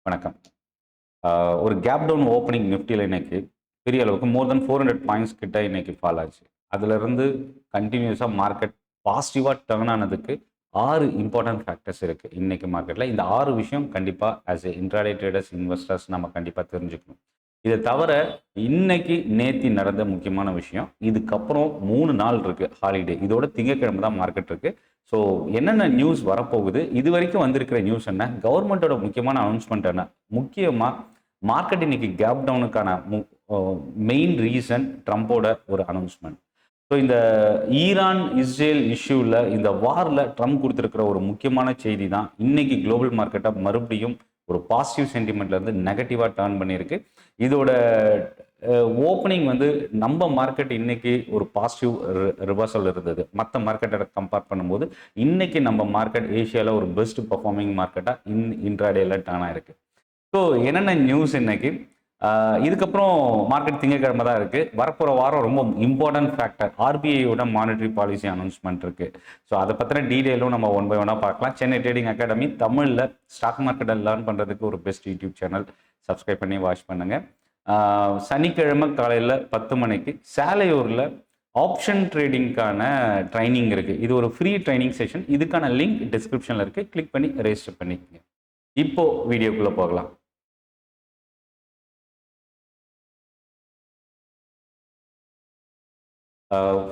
வணக்கம். ஒரு gap down opening நிஃப்டியில் இன்னைக்கு பெரிய அளவுக்கு மோர் தென் 400 பாயிண்ட்ஸ் கிட்ட இன்னைக்கு ஃபால் ஆச்சு. அதிலிருந்து கண்டினியூஸாக மார்க்கெட் பாசிட்டிவாக டர்ன் ஆனதுக்கு 6 இம்பார்ட்டன்ட் ஃபேக்டர்ஸ் இருக்குது இன்னைக்கு மார்க்கெட்டில். இந்த 6 விஷயம் கண்டிப்பாக as a intraday traders investors நம்ம கண்டிப்பாக தெரிஞ்சுக்கணும். இதை தவிர இன்னைக்கு நேத்தி நடந்த முக்கியமான விஷயம், இதுக்கப்புறம் 3 நாள் இருக்குது ஹாலிடே. இதோட திங்கட்கிழமை தான் மார்க்கெட் இருக்குது. ஸோ என்னென்ன நியூஸ் வரப்போகுது, இது வரைக்கும் வந்திருக்கிற நியூஸ் என்ன, கவர்மெண்ட்டோட முக்கியமான அனௌன்ஸ்மெண்ட் என்ன, முக்கியமாக மார்க்கெட் இன்னைக்கு கேப் டவுனுக்கான மெயின் ரீசன் ட்ரம்போட ஒரு அனௌன்ஸ்மெண்ட். ஸோ இந்த ஈரான் இஸ்ரேல் இஷ்யூவில், இந்த வாரில் ட்ரம்ப் கொடுத்துருக்கிற ஒரு முக்கியமான செய்தி தான் இன்னைக்கு குளோபல் மார்க்கெட்டை மறுபடியும் ஒரு பாசிட்டிவ் சென்டிமெண்ட்லேருந்து நெகட்டிவாக டர்ன் பண்ணியிருக்கு. இதோட ஓப்பனிங் வந்து நம்ம மார்க்கெட் இன்னைக்கு ஒரு பாசிட்டிவ் ரிவர்சல் இருந்தது. மற்ற மார்க்கெட்டை கம்பேர் பண்ணும்போது இன்னைக்கு நம்ம மார்க்கெட் ஏஷியாவில் ஒரு பெஸ்ட் பர்ஃபார்மிங் மார்க்கெட்டாக இன்ட்ராடேல டர்ன் ஆயிருக்கு. ஸோ என்னென்ன நியூஸ் இன்னைக்கு, இதுக்கப்புறம் மார்க்கெட் திங்கக்கிழமை தான் இருக்குது. வரப்போகிற வாரம் ரொம்ப இம்பார்ட்டன்ட் ஃபேக்டர் ஆர்பிஐயோட மானிட்டரி பாலிசி அனௌன்ஸ்மெண்ட் இருக்குது. ஸோ அதை பற்றின டீட்டெயிலும் நம்ம ஒன் பை ஒன்னாக பார்க்கலாம். சென்னை ட்ரேடிங் அகாடமி தமிழில் ஸ்டாக் மார்க்கெட்டை லேர்ன் பண்ணுறதுக்கு ஒரு பெஸ்ட் யூடியூப் சேனல், சப்ஸ்கிரைப் பண்ணி வாட்ச் பண்ணுங்கள். சனிக்கிழமை காலையில் 10 மணிக்கு சாலையூரில் ஆப்ஷன் ட்ரேடிங்கான ட்ரைனிங் இருக்குது. இது ஒரு ஃப்ரீ ட்ரைனிங் செஷன். இதுக்கான லிங்க் டிஸ்கிரிப்ஷனில் இருக்குது, கிளிக் பண்ணி ரெஜிஸ்டர் பண்ணிக்கோங்க. இப்போது வீடியோக்குள்ளே போகலாம்.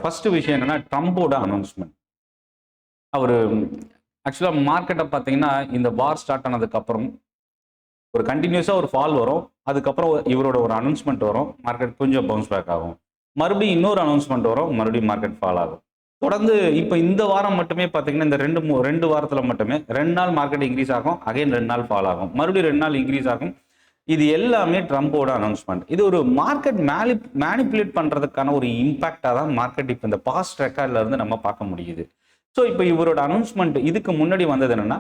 ஃபர்ஸ்ட் விஷயம் என்னன்னா, ட்ரம்போட அனௌன்ஸ்மெண்ட். அவர் ஆக்சுவலாக மார்க்கெட்டை பார்த்தீங்கன்னா, இந்த வார் ஸ்டார்ட் ஆனதுக்கப்புறம் ஒரு கண்டினியூஸாக ஒரு ஃபால் வரும். அதுக்கப்புறம் இவரோட ஒரு அனௌன்ஸ்மெண்ட் வரும், மார்க்கெட் கொஞ்சம் பவுன்ஸ் பேக் ஆகும். மறுபடியும் இன்னொரு அனௌன்ஸ்மெண்ட் வரும், மறுபடியும் மார்க்கெட் ஃபால் ஆகும். தொடர்ந்து இப்போ இந்த வாரம் மட்டுமே பார்த்தீங்கன்னா, இந்த ரெண்டு வாரத்தில் மட்டுமே 2 நாள் மார்க்கெட் இன்க்ரீஸ் ஆகும், அகைன் 2 நாள் ஃபால் ஆகும், மறுபடியும் 2 நாள் இன்க்ரீஸ் ஆகும். இது எல்லாமே ட்ரம்போட அனௌன்ஸ்மெண்ட். இது ஒரு மார்க்கெட் மேனிப்புலேட் பண்ணுறதுக்கான ஒரு இம்பாக்டாக தான் மார்க்கெட் இப்போ இந்த பாஸ்ட் ரெக்கார்ட்ல இருந்து நம்ம பார்க்க முடியுது. ஸோ இப்போ இவரோட அனௌன்ஸ்மெண்ட் இதுக்கு முன்னாடி வந்தது என்னன்னா,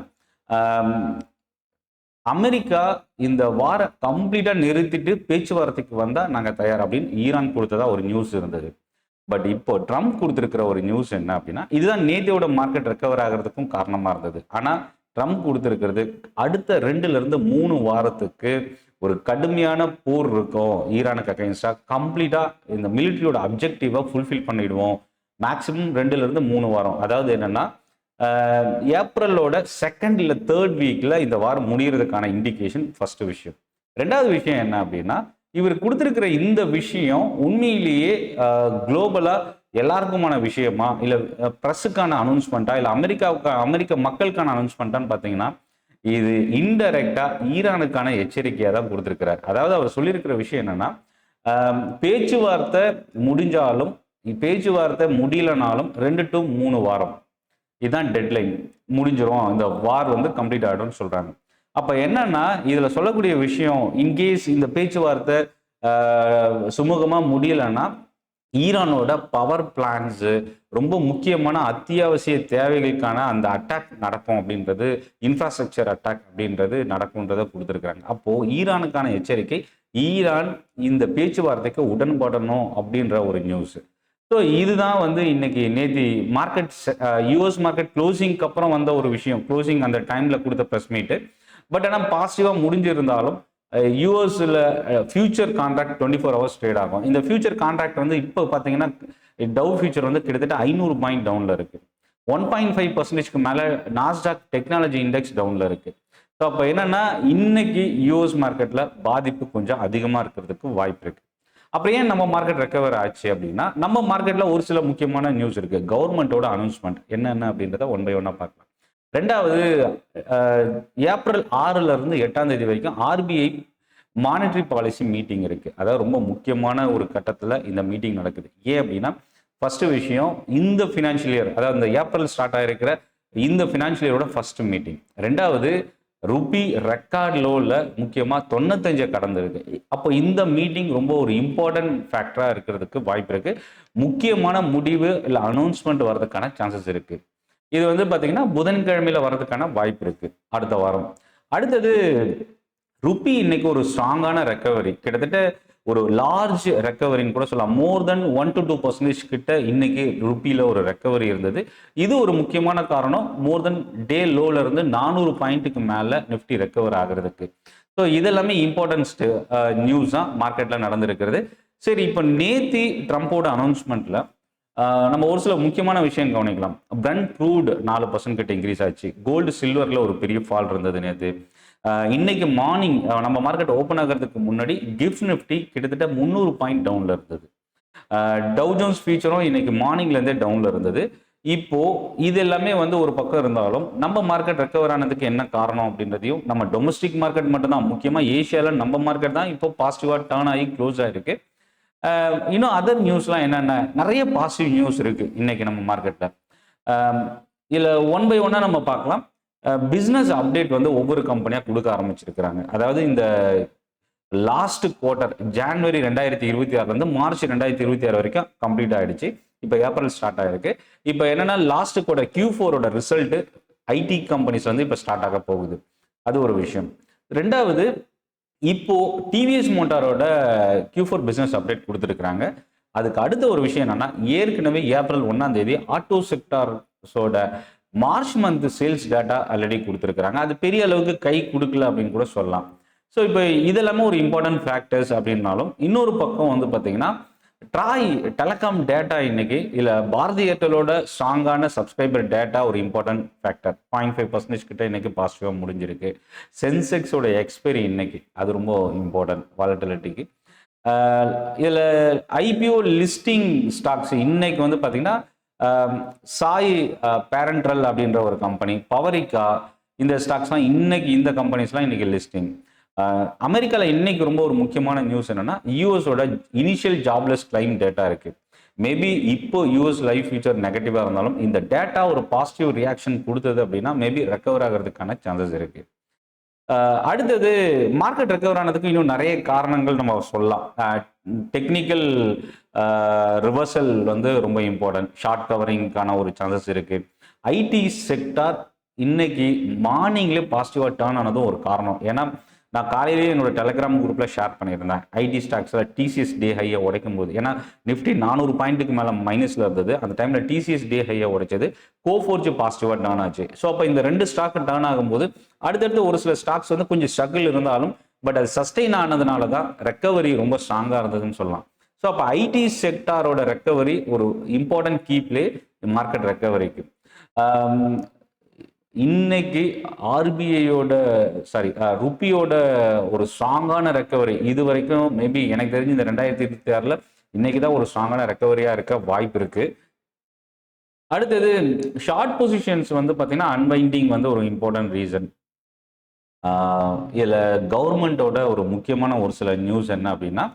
அமெரிக்கா இந்த வாரம் கம்ப்ளீட்டாக நிறுத்திட்டு பேச்சுவார்த்தைக்கு வந்தால் நாங்கள் தயார் அப்படின்னு ஈரான் கொடுத்ததா ஒரு நியூஸ் இருந்தது. பட் இப்போ ட்ரம்ப் கொடுத்துருக்கிற ஒரு நியூஸ் என்ன அப்படின்னா, இதுதான் நேத்தியோட மார்க்கெட் ரெக்கவர் ஆகிறதுக்கும் காரணமாக இருந்தது. ஆனால் ட்ரம்ப் கொடுத்துருக்கிறது அடுத்த 2லிருந்து 3 வாரத்துக்கு ஒரு கடுமையான போர் இருக்கும் ஈரானுக்கு அகைன்ஸ்டா. கம்ப்ளீட்டாக இந்த மிலிட்ரியோட அப்ஜெக்டிவை ஃபுல்ஃபில் பண்ணிடுவோம். மேக்ஸிமம் 2லிருந்து 3 வாரம். அதாவது என்னன்னா, ஏப்ரலோட 2nd இல்லை 3rd வீக்ல இந்த வாரம் முடிகிறதுக்கான இண்டிகேஷன் ஃபர்ஸ்ட் விஷயம். 2வது விஷயம் என்ன அப்படின்னா, இவர் கொடுத்துருக்கிற இந்த விஷயம் உண்மையிலேயே குளோபலாக எல்லாருக்குமான விஷயமா, இல்லை ப்ரெஸ்ஸுக்கான அனௌன்ஸ்மெண்ட்டா, இல்லை அமெரிக்க மக்களுக்கான அனௌன்ஸ்மெண்ட்டான்னு பார்த்தீங்கன்னா, இது இன்டைரக்டாக ஈரானுக்கான எச்சரிக்கையாக தான் கொடுத்துருக்கிறார். அதாவது அவர் சொல்லியிருக்கிற விஷயம் என்னன்னா, பேச்சுவார்த்தை முடிஞ்சாலும் பேச்சுவார்த்தை முடியலனாலும் 2 to 3 வாரம் இதுதான் டெட்லைன், முடிஞ்சிடும், இந்த வார் வந்து கம்ப்ளீட் ஆகிடும்னு சொல்கிறாங்க. அப்போ என்னன்னா, இதில் சொல்லக்கூடிய விஷயம், இன்கேஸ் இந்த பேச்சுவார்த்தை சுமூகமாக முடியலைன்னா ஈரானோட பவர் பிளான்ஸு, ரொம்ப முக்கியமான அத்தியாவசிய தேவைகளுக்கான அந்த அட்டாக் நடக்கும் அப்படின்றது, இன்ஃப்ராஸ்ட்ரக்சர் அட்டாக் அப்படின்றது நடக்கும்ன்றதை கொடுத்துருக்குறாங்க. அப்போது ஈரானுக்கான எச்சரிக்கை, ஈரான் இந்த பேச்சுவார்த்தைக்கு உடன்படணும் அப்படின்ற ஒரு நியூஸ். ஸோ இதுதான் வந்து இன்னைக்கு நேற்று மார்க்கெட் யூஎஸ் மார்க்கெட் க்ளோசிங்க்கு அப்புறம் வந்த ஒரு விஷயம். க்ளோசிங் அந்த டைமில் கொடுத்த ப்ரெஸ் மீட்டு. பட் ஆனால் பாசிட்டிவாக முடிஞ்சிருந்தாலும் யூஎஸ்ல ஃபியூச்சர் கான்ட்ராக்ட் 24 ஹவர்ஸ் ட்ரேட் ஆகும். இந்த ஃபியூச்சர் கான்ட்ராக்ட் வந்து இப்போ பார்த்தீங்கன்னா, டவ் ஃபியூச்சர் வந்து கிட்டத்தட்ட 500 பாயிண்ட் டவுனில் இருக்குது. 1.5% மேலே நாஸ்டாக் டெக்னாலஜி இண்டெக்ஸ் டவுனில் இருக்குது. ஸோ அப்போ என்னன்னா, இன்னைக்கு யூஎஸ் மார்க்கெட்டில் பாதிப்பு கொஞ்சம் அதிகமாக இருக்கிறதுக்கு வாய்ப்பு இருக்குது. அப்புறம் ஏன் நம்ம மார்க்கெட் ரெக்கவர் ஆச்சு அப்படின்னா, நம்ம மார்க்கெட்டில் ஒரு சில முக்கியமான நியூஸ் இருக்குது. கவர்மெண்ட்டோட அனௌன்ஸ்மெண்ட் என்னென்ன அப்படின்றத ஒன் பை ஒன்னாக பார்க்கலாம். 2வது, ஏப்ரல் 6லிருந்து 8ஆம் தேதி வரைக்கும் ஆர்பிஐ மானிட்டரி பாலிசி மீட்டிங் இருக்குது. அதாவது ரொம்ப முக்கியமான ஒரு கட்டத்தில் இந்த மீட்டிங் நடக்குது. ஏன் அப்படின்னா, ஃபர்ஸ்ட் விஷயம், இந்த ஃபினான்ஷியல் இயர், அதாவது இந்த ஏப்ரல் ஸ்டார்ட் ஆகிருக்கிற இந்த ஃபினான்ஷியல் இயரோட ஃபர்ஸ்ட் மீட்டிங். 2வது, ருபி ரெக்கார்ட் லோவில் முக்கியமாக 95 கடந்திருக்கு. அப்போ இந்த மீட்டிங் ரொம்ப ஒரு இம்பார்ட்டன்ட் ஃபேக்டராக இருக்கிறதுக்கு வாய்ப்பு இருக்குது. முக்கியமான முடிவு இல்லை அனௌன்ஸ்மெண்ட் வர்றதுக்கான சான்சஸ் இருக்குது. இது வந்து பார்த்தீங்கன்னா புதன்கிழமையில் வர்றதுக்கான வாய்ப்பு இருக்குது அடுத்த வாரம். அடுத்தது, ருப்பி இன்னைக்கு ஒரு ஸ்ட்ராங்கான ரெக்கவரி, கிட்டத்தட்ட ஒரு லார்ஜ் ரெக்கவரின்னு கூட சொல்லலாம். மோர் தென் 1 to 2% கிட்ட இன்னைக்கு ருப்பியில் ஒரு ரெக்கவரி இருந்தது. இது ஒரு முக்கியமான காரணம். மோர் தென் டே லோல இருந்து 400 பாயிண்ட்டுக்கு மேலே நிஃப்டி ரெக்கவர் ஆகிறதுக்கு. ஸோ இதெல்லாமே இம்பார்ட்டன்ஸ் நியூஸ் தான் மார்க்கெட்டில் நடந்திருக்கிறது. சரி, இப்போ நேத்தி ட்ரம்ப்போட அனௌன்ஸ்மெண்ட்டில் நம்ம ஒரு சில முக்கியமான விஷயம் கவனிக்கலாம். பிரண்ட் க்ரூட் 4% கிட்ட இன்க்ரீஸ் ஆச்சு. கோல்டு சில்வரில் ஒரு பெரிய ஃபால் இருந்தது நேற்று. இன்னைக்கு மார்னிங் நம்ம மார்க்கெட் ஓப்பன் ஆகிறதுக்கு முன்னாடி கிஃப்ட் நிஃப்டி கிட்டத்தட்ட 300 பாயிண்ட் டவுனில் இருந்தது. டவ் ஜோன்ஸ் ஃபியூச்சரும் இன்னைக்கு மார்னிங்லேருந்தே டவுனில் இருந்தது. இப்போ இது எல்லாமே வந்து ஒரு பக்கம் இருந்தாலும் நம்ம மார்க்கெட் ரெக்கவர் ஆனதுக்கு என்ன காரணம் அப்படின்றதையும், நம்ம டொமஸ்டிக் மார்க்கெட் மட்டும்தான், முக்கியமாக ஏஷியாவில் நம்ம மார்க்கெட் தான் இப்போ பாசிட்டிவாக டர்ன் ஆகி க்ளோஸ் ஆகிருக்கு. இன்னும் அதர் நியூஸ்லாம் என்னென்ன, நிறைய பாசிட்டிவ் நியூஸ் இருக்குது இன்னைக்கு நம்ம மார்க்கெட்டில். இதில் ஒன் பை ஒன்னாக நம்ம பார்க்கலாம். பிஸ்னஸ் அப்டேட் வந்து ஒவ்வொரு கம்பெனியாக கொடுக்க ஆரம்பிச்சிருக்கிறாங்க. அதாவது இந்த லாஸ்ட் குவார்ட்டர் ஜான்வரி 2026 மார்ச் 2026 வரைக்கும் கம்ப்ளீட் ஆகிடுச்சு. இப்போ ஏப்ரல் ஸ்டார்ட் ஆகிருக்கு. இப்போ என்னென்னா last quarter Q4 result IT companies வந்து இப்போ ஸ்டார்ட் ஆக போகுது. அது ஒரு விஷயம். ரெண்டாவது, இப்போ டிவிஎஸ் மோட்டாரோட Q4 பிஸ்னஸ் அப்டேட் கொடுத்துருக்குறாங்க. அதுக்கு அடுத்த ஒரு விஷயம் என்னன்னா, ஏற்கனவே ஏப்ரல் 1 ஆட்டோ செக்டார்ஸோட March month sales data already கொடுத்துருக்குறாங்க. அது பெரிய அளவுக்கு கை கொடுக்கல அப்படின்னு கூட சொல்லலாம். ஸோ இப்போ இதெல்லாமே ஒரு இம்பார்ட்டன்ட் ஃபேக்டர்ஸ் அப்படின்னாலும், இன்னொரு பக்கம் வந்து பார்த்தீங்கன்னா ட்ராய் டெலகாம் டேட்டா இன்னைக்கு இல்லை பாரதி ஏர்டெலோட ஸ்ட்ராங்கான சப்ஸ்கிரைபர் டேட்டா ஒரு இம்பார்ட்டன்ட் ஃபேக்டர். 0.5% கிட்ட இன்னைக்கு பாசிட்டிவாக முடிஞ்சிருக்கு. சென்செக்ஸோட எக்ஸ்பைரி இன்னைக்கு அது ரொம்ப இம்பார்ட்டன்ட் வாலட்டிலிட்டிக்கு. இதில் ஐபிஓ லிஸ்டிங் ஸ்டாக்ஸ் இன்னைக்கு வந்து பார்த்தீங்கன்னா சாய் பேரண்ட்ரல் அப்படின்ற ஒரு கம்பெனி, பவரிக்கா, இந்த ஸ்டாக்ஸ்லாம் இன்னைக்கு, இந்த கம்பெனிஸ்லாம் இன்னைக்கு லிஸ்டிங். அமெரிக்காவில் இன்னைக்கு ரொம்ப ஒரு முக்கியமான நியூஸ் என்னன்னா, யூஎஸோட இனிஷியல் ஜாப்லெஸ் கிளைம் டேட்டா இருக்கு. மேபி இப்போ யூஎஸ் லைஃப் ஃபியூச்சர் நெகட்டிவாக இருந்தாலும் இந்த டேட்டா ஒரு பாசிட்டிவ் ரியாக்ஷன் கொடுத்தது அப்படின்னா மேபி ரெக்கவர் ஆகிறதுக்கான சான்சஸ் இருக்கு. அடுத்தது, மார்க்கெட் ரெக்கவர் ஆனதுக்கு இன்னும் நிறைய காரணங்கள் நம்ம சொல்லலாம். டெக்னிக்கல் ரிவர்சல் வந்து ரொம்ப இம்பார்ட்டன்ட். ஷார்ட் கவரிங்கான ஒரு சான்சஸ் இருக்கு. ஐடி செக்டார் இன்னைக்கு மார்னிங்லேயே பாசிட்டிவாக டர்ன் ஆனதும் ஒரு காரணம். ஏன்னா நான் காலையிலேயே என்னோட டெலிகிராம் குரூப்பில் ஷேர் பண்ணியிருந்தேன். ஐடி ஸ்டாக்ஸில் டிசிஎஸ் டே ஹையை உடைக்கும் போது, ஏன்னா நிஃப்டி 400 பாயிண்ட்டுக்கு மேலே மைனஸில் இருந்தது. அந்த டைமில் டிசிஎஸ் டே ஹையை உடைச்சது, கோஃபோர்ஜ் பாசிட்டிவாக டர்ன் ஆச்சு. ஸோ அப்போ இந்த 2 ஸ்டாக் டர்ன் ஆகும்போது அடுத்தடுத்து ஒரு சில ஸ்டாக்ஸ் வந்து கொஞ்சம் ஸ்ட்ரகிள் இருந்தாலும் பட் அது சஸ்டெயின் ஆனதுனால தான் ரெக்கவரி ரொம்ப ஸ்ட்ராங்காக இருந்ததுன்னு சொல்லலாம். ஸோ அப்போ ஐடி செக்டாரோட ரெக்கவரி ஒரு இம்பார்ட்டன்ட் கீ பிளே மார்க்கெட் ரெக்கவரிக்கு. இன்னைக்கு ஆர்பிஐயோட ருப்பியோட ஒரு ஸ்ட்ராங்கான ரெக்கவரி இது வரைக்கும் மேபி எனக்கு தெரிஞ்சு இந்த 2026 இன்னைக்கு தான் ஒரு ஸ்ட்ராங்கான ரெக்கவரியா இருக்க வாய்ப்பு இருக்கு. அடுத்தது, ஷார்ட் பொசிஷன்ஸ் வந்து பார்த்தீங்கன்னா அன்வைண்டிங் வந்து ஒரு இம்பார்ட்டன்ட் ரீசன். இதில் கவர்மெண்டோட ஒரு முக்கியமான ஒரு சில நியூஸ் என்ன அப்படின்னா,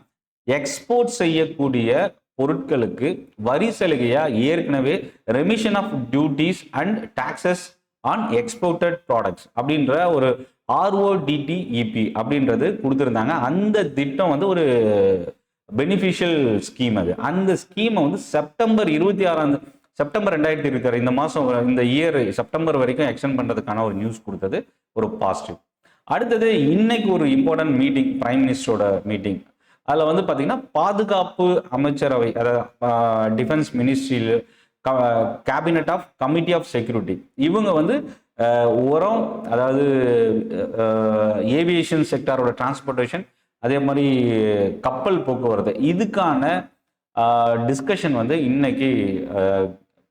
எக்ஸ்போர்ட் செய்யக்கூடிய பொருட்களுக்கு வரி சலுகையா ஏற்கனவே remission of duties and taxes on exported products அப்படின்ற ஒரு RODTEP அப்படின்றது கொடுத்துருந்தாங்க. அந்த திட்டம் வந்து ஒரு பெனிஃபிஷியல் ஸ்கீம். அது அந்த ஸ்கீமை வந்து செப்டம்பர் 2026 இந்த மாதம், இந்த இயர் செப்டம்பர் வரைக்கும் எக்ஸ்டெண்ட் பண்ணுறதுக்கான ஒரு நியூஸ் கொடுத்தது ஒரு பாசிட்டிவ். அடுத்தது, இன்னைக்கு ஒரு இம்பார்ட்டன்ட் மீட்டிங், பிரைம் மினிஸ்டரோட மீட்டிங். அதில் வந்து பார்த்தீங்கன்னா பாதுகாப்பு அமைச்சரவை, அதாவது டிஃபென்ஸ் மினிஸ்ட்ரியில் cabinet of committee of security, இவங்க வந்து உரம், அதாவது ஏவியேஷன் செக்டாரோட டிரான்ஸ்போர்ட்டேஷன், அதே மாதிரி கப்பல் போக்குவரத்து, இதுக்கான டிஸ்கஷன் வந்து இன்னைக்கு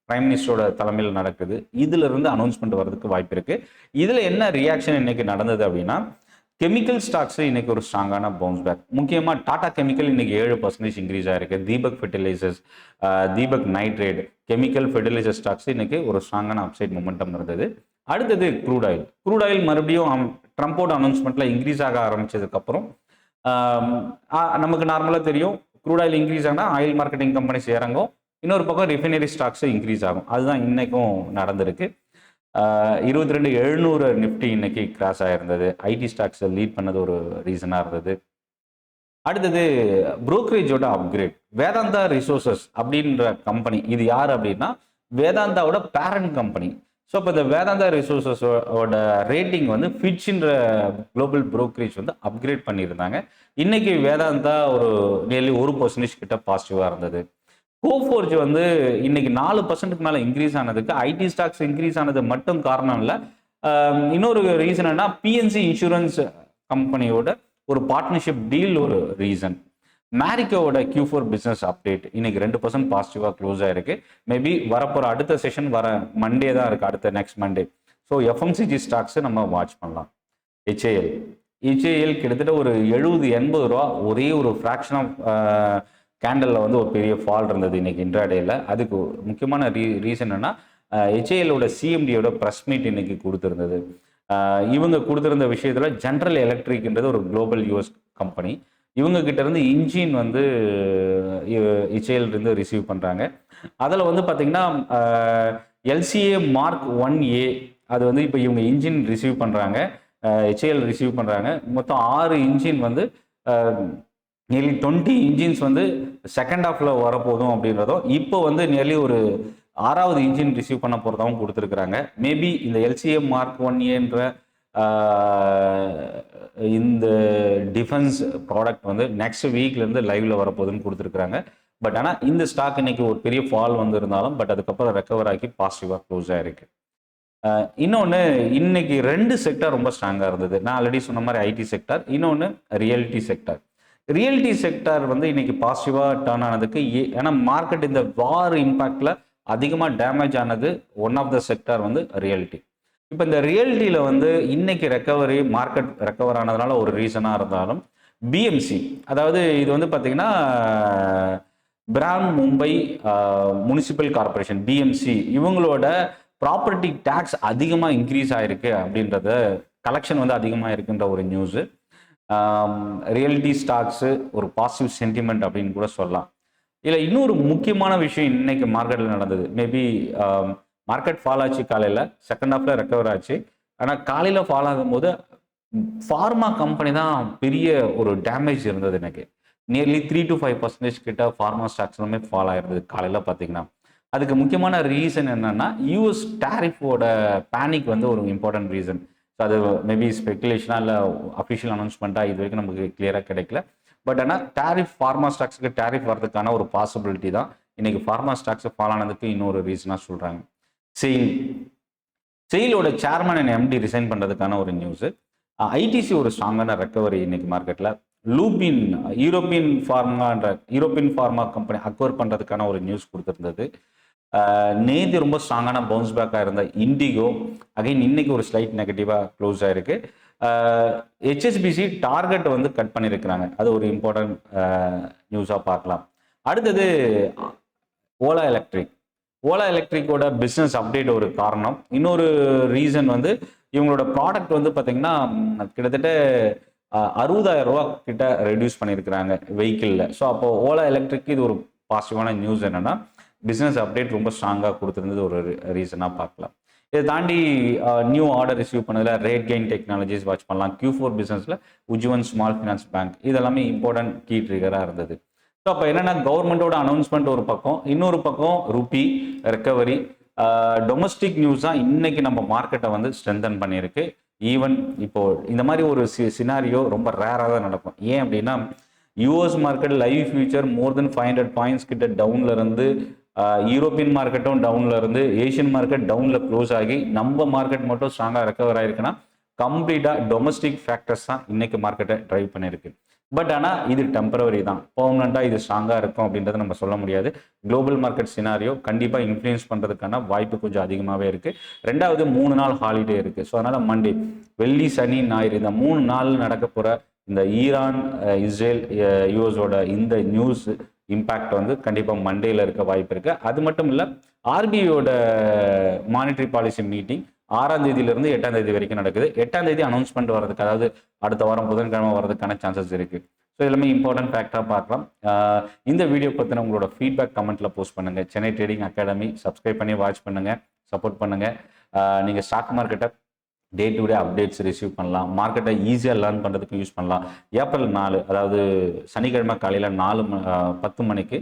பிரைம் மினிஸ்டரோட தலைமையில் நடக்குது. இதுல இருந்து அனௌன்ஸ்மெண்ட் வர்றதுக்கு வாய்ப்பு இருக்கு. இதுல என்ன ரியாக்ஷன் இன்னைக்கு நடந்தது அப்படின்னா, கெமிக்கல் ஸ்டாக்ஸ் இன்னைக்கு ஒரு ஸ்ட்ராங்கான பவுன்ஸ் பேக். முக்கியமாக டாடா கெமிக்கல் இன்னைக்கு 7% இன்க்ரீஸ் ஆயிருக்கு. Deepak Fertilisers, Deepak Nitrate, chemical fertiliser stocks இன்னைக்கு ஒரு ஸ்ட்ராங்கான அப்சைட் மொமெண்டம் இருந்தது. அடுத்தது க்ரூட் ஆயில். க்ரூட் ஆயில் மறுபடியும் ட்ரம்போட அனௌன்ஸ்மெண்ட்ல இன்க்ரீஸ் ஆக ஆரம்பிச்சதுக்கப்புறம் நமக்கு நார்மலாக தெரியும், க்ரூட் ஆயில் இன்க்ரீஸ் ஆனால் ஆயில் மார்க்கெட்டிங் கம்பெனிஸ் இறங்கும், இன்னொரு பக்கம் ரிஃபைனரி ஸ்டாக்ஸ் இன்க்ரீஸ் ஆகும். அதுதான் இன்னைக்கும் நடந்திருக்கு. 22,700 நிஃப்டி இன்னைக்கு கிராஸ் ஆயிருந்தது. ஐடி ஸ்டாக்ஸ் லீட் பண்ணது ஒரு ரீசனாக இருந்தது. அடுத்தது, புரோக்கரேஜோட அப்கிரேட். வேதாந்தா ரிசோர்சஸ் அப்படின்ற கம்பெனி, இது யார் அப்படின்னா வேதாந்தாவோட பேரண்ட் கம்பெனி. ஸோ இப்போ இந்த வேதாந்தா ரிசோர்ஸஸோட ரேட்டிங் வந்து ஃபிட்ச்ன்ற குளோபல் brokerage வந்து அப்கிரேட் பண்ணியிருந்தாங்க. இன்னைக்கு வேதாந்தா ஒரு நியர்லி 1% கிட்ட பாசிட்டிவாக இருந்தது. கோஃபோர்ஜ் வந்து இன்னைக்கு 4%க்கு மேலே இன்க்ரீஸ் ஆனதுக்கு ஐடி ஸ்டாக்ஸ் இன்க்ரீஸ் ஆனது மட்டும் காரணம் இல்லை. இன்னொரு ரீசன் என்ன, பிஎன்சி இன்சூரன்ஸ் கம்பெனியோட ஒரு பார்ட்னர்ஷிப் டீல் ஒரு ரீசன். மேரிக்கோவோட Q4 பிஸ்னஸ் அப்டேட் இன்னைக்கு 2% பாசிட்டிவாக க்ளோஸ் ஆயிருக்கு. மேபி வரப்போகிற அடுத்த செஷன் வர மண்டே தான் இருக்குது, அடுத்த நெக்ஸ்ட் மண்டே. ஸோ எஃப்எம்சிஜி ஸ்டாக்ஸை நம்ம வாட்ச் பண்ணலாம். ஹெச்ஏஎல் கிட்டத்தட்ட ஒரு 70-80 ரூபா, ஒரே ஒரு ஃப்ராக்ஷன் ஆஃப் கேண்டலில் வந்து ஒரு பெரிய ஃபால் இருந்தது இன்னைக்கு இன்ட்ராடேயில். அதுக்கு முக்கியமான ரீசன் என்னன்னா, ஹெச்ஏஎலோட சிஎம்டியோட ப்ரெஸ் மீட் இன்னைக்கு கொடுத்துருந்தது. இவங்க கொடுத்துருந்த விஷயத்தில் ஜென்ரல் எலக்ட்ரிக்ன்றது ஒரு குளோபல் யூஎஸ் கம்பெனி. இவங்க கிட்ட இருந்து இன்ஜின் வந்து ஹெச்ஏஎல் இருந்து ரிசீவ் பண்ணுறாங்க. அதில் வந்து பார்த்தீங்கன்னா எல்சிஏ Mark 1A அது வந்து இப்போ இவங்க இன்ஜின் ரிசீவ் பண்ணுறாங்க, ஹெச்ஏஎல் ரிசீவ் பண்ணுறாங்க. மொத்தம் 6 இன்ஜின் வந்து நியர்லி 20 இன்ஜின்ஸ் வந்து செகண்ட் ஹாஃபில் வரப்போதும் அப்படின்றதும், இப்போ வந்து நியர்லி ஒரு 6வது இன்ஜின் ரிசீவ் பண்ண போகிறதாகவும் கொடுத்துருக்குறாங்க. மேபி இந்த எல்சிஏ Mark 1Aன்ற இந்த டிஃபென்ஸ் ப்ராடக்ட் வந்து நெக்ஸ்ட் வீக்லேருந்து லைவ்ல வரப்போகுதுன்னு கொடுத்துருக்குறாங்க. பட் ஆனால் இந்த ஸ்டாக் இன்னைக்கு ஒரு பெரிய ஃபால் வந்து இருந்தாலும் பட் அதுக்கப்புறம் ரெக்கவர் ஆகி பாசிட்டிவாக க்ளோஸ் ஆகிருக்கு. இன்னொன்று, இன்னைக்கு 2 செக்டர் ரொம்ப ஸ்ட்ராங்காக இருந்தது. நான் ஆல்ரெடி சொன்ன மாதிரி ஐடி செக்டர், இன்னொன்று ரியல்டி செக்டர். ரியல்டி செக்டர் வந்து இன்னைக்கு பாசிட்டிவாக டர்ன் ஆனதுக்கு ஏன்னா மார்க்கெட் இந்த வார் இம்பேக்டில் அதிகமாக டேமேஜ் ஆனது ஒன் ஆஃப் த செக்டர் வந்து ரியல்டி. இப்போ இந்த ரியல்டியில் வந்து இன்னைக்கு மார்க்கெட் ரெக்கவர் ஆனதுனால ஒரு ரீசனாக இருந்தாலும் பிஎம்சி, அதாவது இது வந்து பார்த்தீங்கன்னா பிராண்ட் மும்பை முனிசிபல் கார்பரேஷன் பிஎம்சி, இவங்களோட ப்ராப்பர்ட்டி டேக்ஸ் அதிகமாக இன்க்ரீஸ் ஆகிருக்கு அப்படின்றத, கலெக்ஷன் வந்து அதிகமாக இருக்குன்ற ஒரு நியூஸு. ரியல்டி ஸ்டாக்ஸு ஒரு பாசிட்டிவ் சென்டிமெண்ட் அப்படின்னு கூட சொல்லலாம். இல்லை, இன்னொரு முக்கியமான விஷயம் இன்னைக்கு மார்க்கெட்டில் நடந்தது. மேபி மார்க்கெட் ஃபால் ஆச்சு காலையில், செகண்ட் ஹாஃபில் ரெக்கவர் ஆச்சு. ஆனால் காலையில் ஃபால் ஆகும்போது ஃபார்மா கம்பெனி தான் பெரிய ஒரு டேமேஜ் இருந்தது. எனக்கு நியர்லி 3 to 5% கிட்ட ஃபார்மா ஸ்டாக்ஸ் எல்லாமே ஃபால் ஆயிருந்தது காலையில் பார்த்தீங்கன்னா. அதுக்கு முக்கியமான ரீசன் என்னன்னா, யூஎஸ் டேரிஃபோட பேனிக் வந்து ஒரு இம்பார்ட்டன்ட் ரீசன். ஸோ அது மேபி ஸ்பெகுலேஷனாக இல்லை அஃபிஷியல் அனௌன்ஸ்மெண்ட்டாக இது வரைக்கும் நமக்கு கிளியராக கிடைக்கல. பட் ஆனால் ஃபார்மா ஸ்டாக்ஸுக்கு டேரிஃப் வரதுக்கான ஒரு பாசிபிலிட்டி தான் இன்னைக்கு ஃபார்மா ஸ்டாக்ஸ் ஃபால் ஆனதுக்கு இன்னொரு ரீசனாக சொல்கிறாங்க. செயிலோட சேர்மன் அண்ட் எம்டி ரிசைன் பண்ணுறதுக்கான ஒரு நியூஸு. ஐடிசி ஒரு ஸ்ட்ராங்கான ரெக்கவரி இன்னைக்கு மார்க்கெட்டில். Lupin European pharma company acquire பண்ணுறதுக்கான ஒரு நியூஸ் கொடுத்துருந்தது. நேற்று ரொம்ப ஸ்ட்ராங்கான பவுன்ஸ் பேக்காக இருந்த இண்டிகோ அகைன் இன்னைக்கு ஒரு ஸ்லைட் நெகட்டிவாக க்ளோஸ் ஆகிருக்கு. ஹெச்எஸ்பிசி டார்கெட் வந்து கட் பண்ணியிருக்கிறாங்க, அது ஒரு இம்பார்ட்டன்ட் நியூஸாக பார்க்கலாம். அடுத்தது ஓலா எலக்ட்ரிக்கோட பிஸ்னஸ் அப்டேட் ஒரு காரணம். இன்னொரு ரீசன் வந்து இவங்களோட ப்ராடக்ட் வந்து பார்த்தீங்கன்னா கிட்டத்தட்ட 60,000 ரூபா கிட்ட ரெடியூஸ் பண்ணியிருக்கிறாங்க வெஹிக்கிளில். ஸோ அப்போ ஓலா எலக்ட்ரிக் இது ஒரு பாசிட்டிவான நியூஸ். என்னன்னா பிஸ்னஸ் அப்டேட் ரொம்ப ஸ்ட்ராங்காக கொடுத்துருந்தது ஒரு ரீசனாக பார்க்கலாம். இதை தாண்டி நியூ ஆர்டர் ரிசீவ் பண்ணதில் ரேட் கெயின் டெக்னாலஜிஸ் வாட்ச் பண்ணலாம். Q4 பிஸ்னஸில் உஜ்ஜீவன் ஸ்மால் ஃபினான்ஸ் பேங்க் இதெல்லாமே இம்பார்ட்டன்ட் கீ ட்ரிகராக இருந்தது. ஸோ அப்போ என்னென்னா கவர்மெண்ட்டோட அனௌன்ஸ்மெண்ட் ஒரு பக்கம், இன்னொரு பக்கம் ரூபி ரெக்கவரி, டொமஸ்டிக் நியூஸ் தான் இன்னைக்கு நம்ம மார்க்கெட்டை வந்து ஸ்ட்ரென்தன் பண்ணியிருக்கு. ஈவன் இப்போ இந்த மாதிரி ஒரு சினாரியோ ரொம்ப ரேராக தான் நடக்கும். ஏன் அப்படின்னா யூஎஸ் மார்க்கெட் லைவ் ஃபியூச்சர் மோர் தென் 500 பாயிண்ட்ஸ் கிட்ட டவுன்ல இருந்து, யூரோப்பியன் மார்க்கெட்டும் டவுன்ல இருந்து, ஏஷியன் மார்க்கெட் டவுன்ல க்ளோஸ் ஆகி நம்ம மார்க்கெட் மட்டும் ஸ்ட்ராங்காக ரெக்கவர் ஆயிருக்குன்னா கம்ப்ளீட்டாக டொமஸ்டிக் ஃபேக்டர்ஸ் தான் இன்னைக்கு மார்க்கெட்டை ட்ரைவ் பண்ணியிருக்கு. பட் ஆனால் இது டெம்பரவரி தான், பெர்மனண்டாக இது ஸ்ட்ராங்காக இருக்கும் அப்படின்றத நம்ம சொல்ல முடியாது. குளோபல் மார்க்கெட் சினாரியோ கண்டிப்பாக இன்ஃப்ளூயன்ஸ் பண்ணுறதுக்கான வாய்ப்பு கொஞ்சம் அதிகமாகவே இருக்குது. ரெண்டாவது 3 நாள் ஹாலிடே இருக்குது. ஸோ அதனால் மண்டே, வெள்ளி, சனி, ஞாயிறு இந்த 3 நாள் நடக்க போகிற இந்த ஈரான், இஸ்ரேல், யூஎஸோட இந்த நியூஸ் இம்பேக்ட் வந்து கண்டிப்பாக மண்டேல இருக்க வாய்ப்பு இருக்குது. அது மட்டும் இல்லை, ஆர்பிஐயோட மானிட்டரி பாலிசி மீட்டிங் 6ஆம் தேதியிலிருந்து 8ஆம் தேதி வரைக்கும் நடக்குது. 8ஆம் தேதி அனௌன்ஸ்மெண்ட் வரதுக்கு, அதாவது அடுத்த வாரம் புதன்கிழமை வரதுக்கான சான்சஸ் இருக்குது. ஸோ எல்லாமே இம்பார்ட்டன்ட் ஃபேக்டராக பார்க்கலாம். இந்த வீடியோ பற்றின உங்களோட ஃபீட்பேக் கமெண்ட்டில் போஸ்ட் பண்ணுங்கள். சென்னை ட்ரேடிங் அகாடமி சப்ஸ்கிரைப் பண்ணி வாட்ச் பண்ணுங்கள், சப்போர்ட் பண்ணுங்கள். நீங்கள் ஸ்டாக் மார்க்கெட்டை day to day updates receive பண்ணலாம், மார்க்கெட்டை ஈஸியாக லேர்ன் பண்ணுறதுக்கு யூஸ் பண்ணலாம். ஏப்ரல் 4, அதாவது சனிக்கிழமை காலையில் 10 மணிக்கு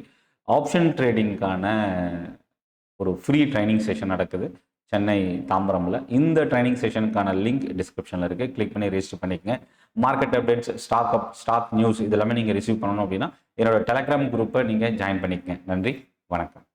ஆப்ஷன் ட்ரேடிங்கான ஒரு ஃப்ரீ ட்ரைனிங் செஷன் நடக்குது. சென்னை தாம்பரம்ல. இந்த ட்ரைனிங் செஷனுக்கான லிங்க் டிஸ்கிரிப்ஷனில் இருக்குது, கிளிக் பண்ணி ரெஜிஸ்டர் பண்ணிக்கங்க. மார்க்கெட் அப்டேட்ஸ், ஸ்டாக் நியூஸ் இதெல்லாமே நீங்கள் ரிசீவ் பண்ணணும் அப்படின்னா என்னோட டெலகிராம் குரூப்பை நீங்கள் ஜாயின் பண்ணிக்கங்க. நன்றி, வணக்கம்.